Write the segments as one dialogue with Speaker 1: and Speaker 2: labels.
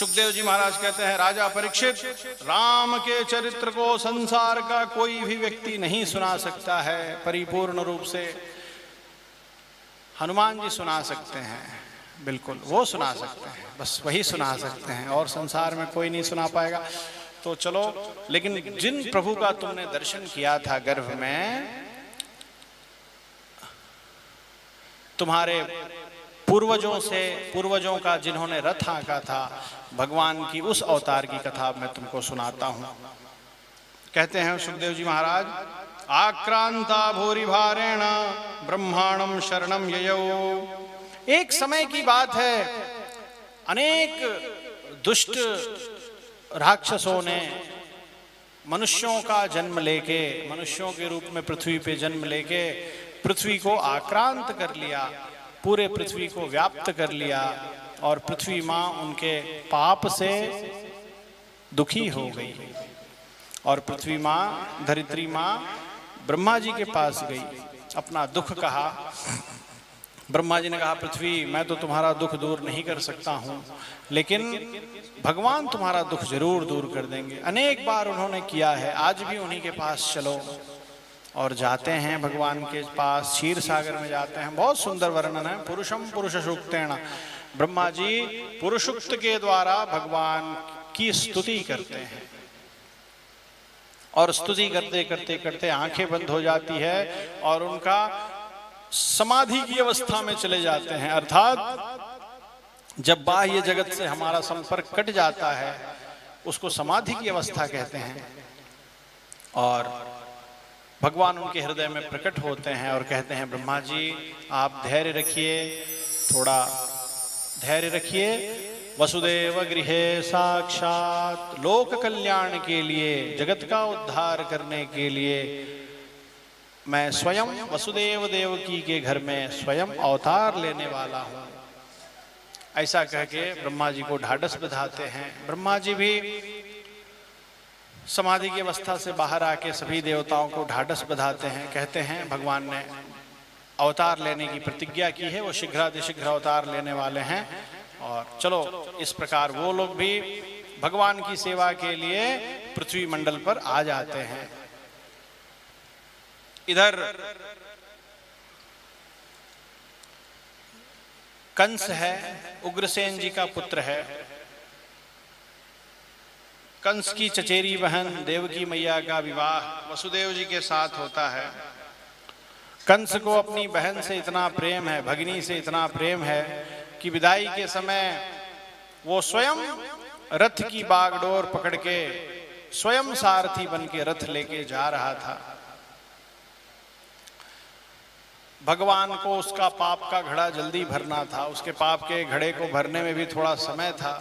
Speaker 1: सुखदेव जी महाराज कहते हैं, राजा परीक्षित, राम के चरित्र को संसार का कोई भी व्यक्ति नहीं सुना सकता है परिपूर्ण रूप से। हनुमान जी सुना सकते हैं, बिल्कुल वो सुना सकते हैं, बस वही सुना सकते हैं, और संसार में कोई नहीं सुना पाएगा। तो चलो, लेकिन जिन प्रभु का तुमने दर्शन किया था गर्भ में, तुम्हारे पूर्वजों का जिन्होंने रथ आंका था, भगवान की उस अवतार की कथा मैं तुमको सुनाता हूं। कहते हैं सुखदेव जी महाराज, आक्रांता भूरि भारेण ब्रह्मांडम शरणम ययौ। एक समय की बात है, अनेक दुष्ट राक्षसों ने मनुष्यों का जन्म लेके, मनुष्यों के रूप में पृथ्वी पे जन्म लेके पृथ्वी को आक्रांत कर लिया, पूरे पृथ्वी को व्याप्त कर लिया, और पृथ्वी माँ उनके पाप से दुखी हो गई। और पृथ्वी माँ, धरित्री माँ ब्रह्मा जी के पास गई, अपना दुख कहा। ब्रह्मा जी ने कहा, पृथ्वी, मैं तो तुम्हारा दुख दूर नहीं कर सकता हूँ, लेकिन भगवान तुम्हारा दुख जरूर दूर कर देंगे। अनेक बार उन्होंने किया है, आज भी उन्हीं के पास चलो। और जाते हैं भगवान के पास, क्षीर सागर में जाते हैं। बहुत सुंदर वर्णन है, पुरुषम पुरुष सूक्तेन। ब्रह्मा जी पुरुषुक्त के द्वारा भगवान की स्तुति करते हैं, और स्तुति करते करते करते आंखें बंद हो जाती है और उनका समाधि की अवस्था में चले जाते हैं। अर्थात जब बाह्य जगत से हमारा संपर्क कट जाता है, उसको समाधि की अवस्था कहते हैं। और भगवान उनके हृदय में प्रकट होते हैं और कहते हैं, ब्रह्मा जी आप धैर्य रखिए, थोड़ा धैर्य रखिए। वसुदेव गृहे साक्षात, लोक कल्याण के लिए, जगत का उद्धार करने के लिए मैं स्वयं वसुदेव देवकी के घर में स्वयं अवतार लेने वाला हूँ। ऐसा कह के ब्रह्मा जी को ढाढ़स बंधाते हैं। ब्रह्मा जी भी समाधि की अवस्था से बाहर आके सभी देवताओं को ढाढ़स बंधाते हैं। कहते हैं, भगवान ने अवतार लेने की प्रतिज्ञा की है, वो शीघ्रातिशीघ्र अवतार लेने वाले हैं। और चलो, इस प्रकार वो लोग भी भगवान की सेवा के लिए पृथ्वी मंडल पर आ जाते हैं। इधर कंस है, उग्रसेन जी का पुत्र है। कंस की चचेरी बहन देवकी मैया का विवाह वसुदेव जी के साथ होता है। कंस को अपनी बहन से इतना प्रेम है, भगिनी से इतना प्रेम है कि विदाई के समय वो स्वयं रथ की बागडोर पकड़ के स्वयं सारथी बन के रथ लेके जा रहा था। भगवान को उसका पाप का घड़ा जल्दी भरना था, उसके पाप के घड़े को भरने में भी थोड़ा समय था।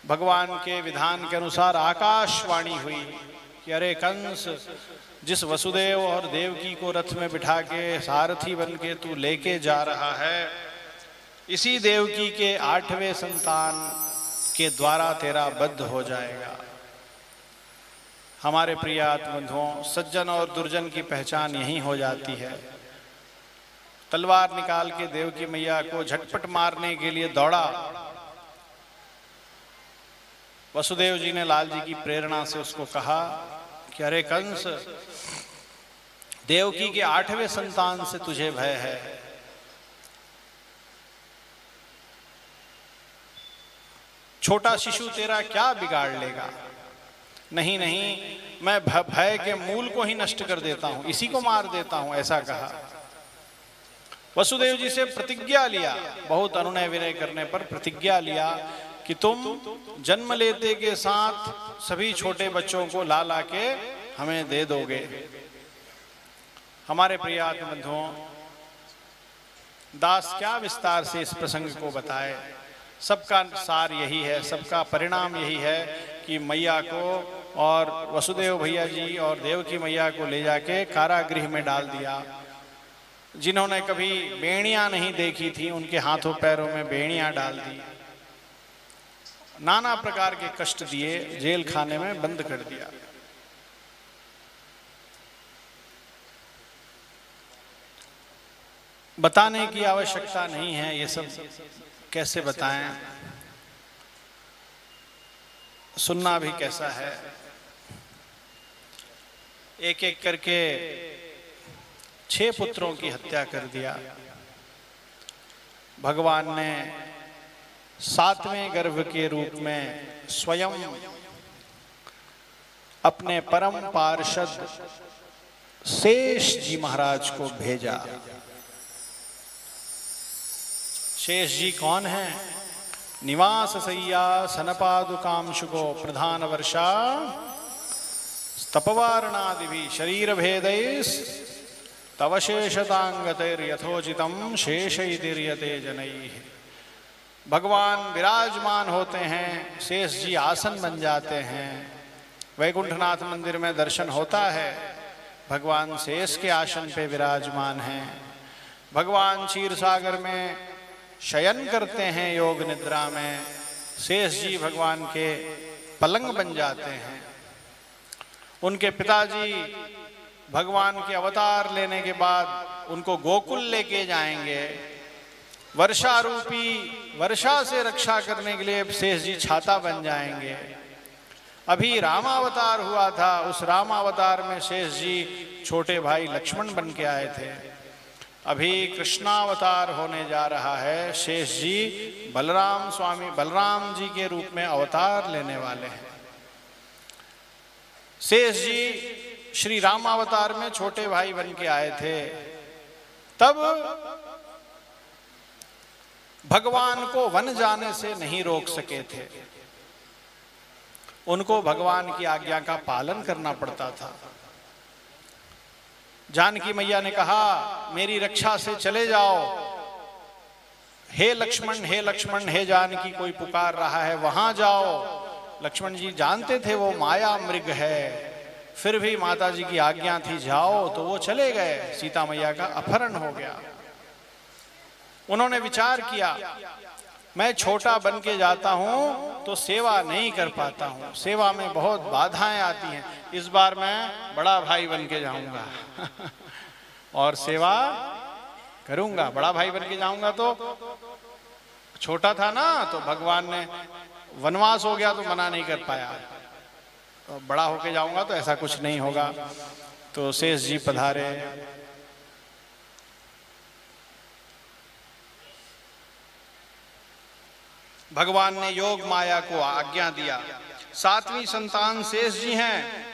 Speaker 1: भगवान के विधान के अनुसार आकाशवाणी हुई कि अरे कंस, जिस वसुदेव और देवकी को रथ में बिठा के सारथी बन के तू लेके जा रहा है, इसी देवकी के 8वें संतान के द्वारा तेरा वध हो जाएगा। हमारे प्रिय आत्मबंधुओं, सज्जन और दुर्जन की पहचान यही हो जाती है। तलवार निकाल के देवकी मैया को झटपट मारने के लिए दौड़ा। वसुदेव जी ने लाल जी की प्रेरणा से उसको कहा कि अरे कंस, देवकी के 8वें संतान से तुझे भय है। छोटा शिशु तेरा क्या बिगाड़ लेगा? नहीं नहीं, मैं भय के मूल को ही नष्ट कर देता हूं, इसी को मार देता हूं, ऐसा कहा। वसुदेव जी से प्रतिज्ञा लिया, बहुत अनुनय विनय करने पर प्रतिज्ञा लिया कि तुम जन्म लेते के साथ सभी छोटे बच्चों को ला ला के हमें दे दोगे। हमारे प्रिय आत्मबंधुओं, दास क्या विस्तार से इस प्रसंग को बताए। सबका सार यही है, सबका परिणाम यही है कि मैया को और वसुदेव भैया जी और देवकी मैया को ले जाके कारागृह में डाल दिया। जिन्होंने कभी बेड़ियां नहीं देखी थी, उनके हाथों पैरों में बेड़ियां डाल दी, नाना प्रकार के कष्ट दिए, जेल खाने में बंद कर दिया। बताने की आवश्यकता नहीं है, ये सब कैसे बताएं। सुनना भी कैसा है। एक एक करके 6 पुत्रों की हत्या कर दिया। भगवान ने 7वें गर्भ के रूप में स्वयं अपने परम पार्षद शेष जी महाराज को भेजा। शेष जी कौन है? निवास सैया सनपादुकांशुको प्रधान वर्षा तपवारणादिभि शरीर भेदैस् तव शेषतांगतैर्यथोचितम शेषैतिर्यते जनैः। भगवान विराजमान होते हैं, शेष जी आसन बन जाते हैं। वैकुंठनाथ मंदिर में दर्शन होता है, भगवान शेष के आसन पे विराजमान हैं। भगवान क्षीर सागर में शयन करते हैं योग निद्रा में, शेष जी भगवान के पलंग बन जाते हैं। उनके पिताजी भगवान के अवतार लेने के बाद उनको गोकुल लेके जाएंगे। वर्षा रूपी वर्षा से रक्षा करने के लिए शेष जी छाता बन जाएंगे। अभी रामावतार हुआ था, उस रामावतार में शेष जी छोटे भाई लक्ष्मण बन के आए थे। अभी कृष्णावतार होने जा रहा है, शेष जी बलराम स्वामी बलराम जी के रूप में अवतार लेने वाले हैं। शेष जी श्री रामावतार में छोटे भाई बन के आए थे। तब भगवान को वन जाने से नहीं रोक सके थे, उनको भगवान की आज्ञा का पालन करना पड़ता था। जानकी मैया ने कहा मेरी रक्षा से चले जाओ, हे लक्ष्मण हे लक्ष्मण हे जानकी कोई पुकार रहा है वहां जाओ। लक्ष्मण जी जानते थे वो माया मृग है, फिर भी माता जी की आज्ञा थी जाओ, तो वो चले गए। सीता मैया का अपहरण हो गया। उन्होंने विचार किया मैं छोटा बन के जाता हूं तो सेवा नहीं कर पाता हूं, सेवा में बहुत बाधाएं आती हैं, इस बार मैं बड़ा भाई बन के जाऊंगा और सेवा करूंगा। बड़ा भाई बन के जाऊंगा तो छोटा था ना, तो भगवान ने वनवास हो गया तो मना नहीं कर पाया, तो बड़ा होके जाऊंगा तो ऐसा कुछ नहीं होगा। तो शेष जी पधारे। भगवान ने योग माया को आज्ञा दिया। 7वीं संतान शेष जी हैं,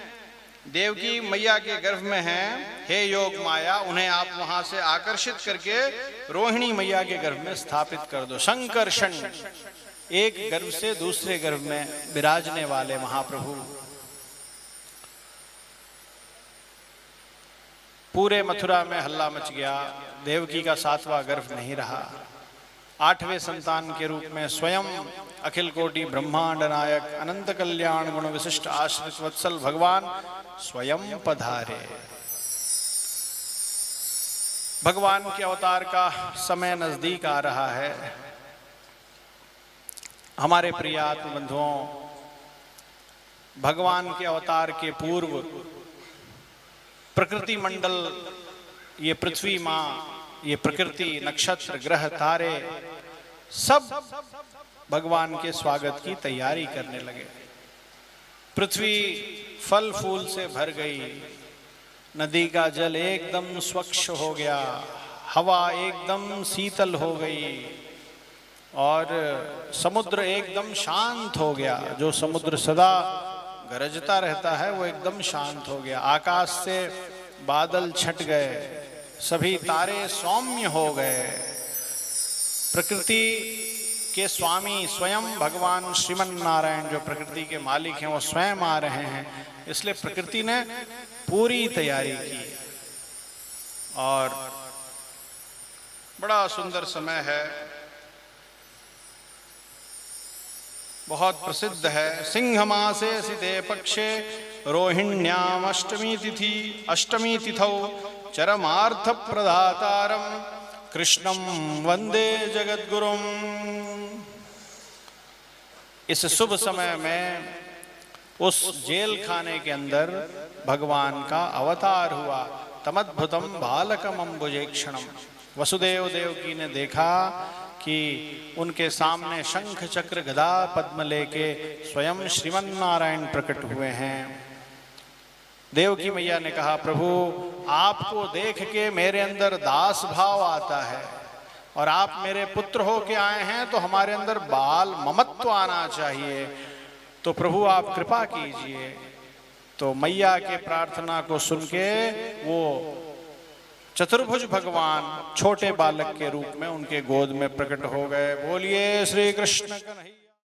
Speaker 1: देवकी मैया के गर्भ में हैं। हे योग माया, उन्हें आप वहां से आकर्षित करके रोहिणी मैया के गर्भ में स्थापित कर दो। संकर्षण, एक गर्भ से दूसरे गर्भ में विराजने वाले महाप्रभु। पूरे मथुरा में हल्ला मच गया, देवकी का 7वां गर्भ नहीं रहा। 8वें संतान के रूप में स्वयं अखिल कोटि ब्रह्मांड नायक अनंत कल्याण गुण विशिष्ट आश्रित वत्सल भगवान स्वयं पधारे। भगवान के अवतार का समय नजदीक आ रहा है। हमारे प्रिय आत्म बंधुओं, भगवान के अवतार के पूर्व प्रकृति मंडल, ये पृथ्वी माँ, ये प्रकृति, नक्षत्र, ग्रह, तारे सब भगवान के स्वागत की तैयारी करने लगे। पृथ्वी फल फूल से भर गई, नदी का जल एकदम स्वच्छ हो गया, हवा एकदम शीतल हो गई और समुद्र एकदम शांत हो गया। जो समुद्र सदा गरजता रहता है वो एकदम शांत हो गया। आकाश से बादल छट गए, सभी तारे सौम्य हो गए। प्रकृति के स्वामी स्वयं भगवान श्रीमन नारायण, जो प्रकृति के मालिक हैं, वो स्वयं आ रहे हैं। इसलिए प्रकृति ने पूरी तैयारी की और बड़ा सुंदर समय है, बहुत प्रसिद्ध है। सिंह मासे सिते पक्षे रोहिण्याम अष्टमी तिथि, अष्टमी तिथौ चरमार्थ प्रदातारम कृष्णम वंदे जगद्गुरुम। इस शुभ समय में उस जेल खाने के अंदर भगवान का अवतार हुआ। तमद्भुतम बालकम अम्बुजेक्षणम। वसुदेव देवकी ने देखा कि उनके सामने शंख चक्र गदा पद्म लेके स्वयं श्रीमन नारायण प्रकट हुए हैं। देवकी मैया ने कहा, प्रभु आपको देख के मेरे अंदर दास भाव आता है और आप मेरे पुत्र हो के आए हैं तो हमारे अंदर बाल ममत्व आना चाहिए, तो प्रभु आप कृपा कीजिए। तो मैया के प्रार्थना को सुन के वो चतुर्भुज भगवान छोटे बालक के रूप में उनके गोद में प्रकट हो गए। बोलिए श्री कृष्ण कन्हैया।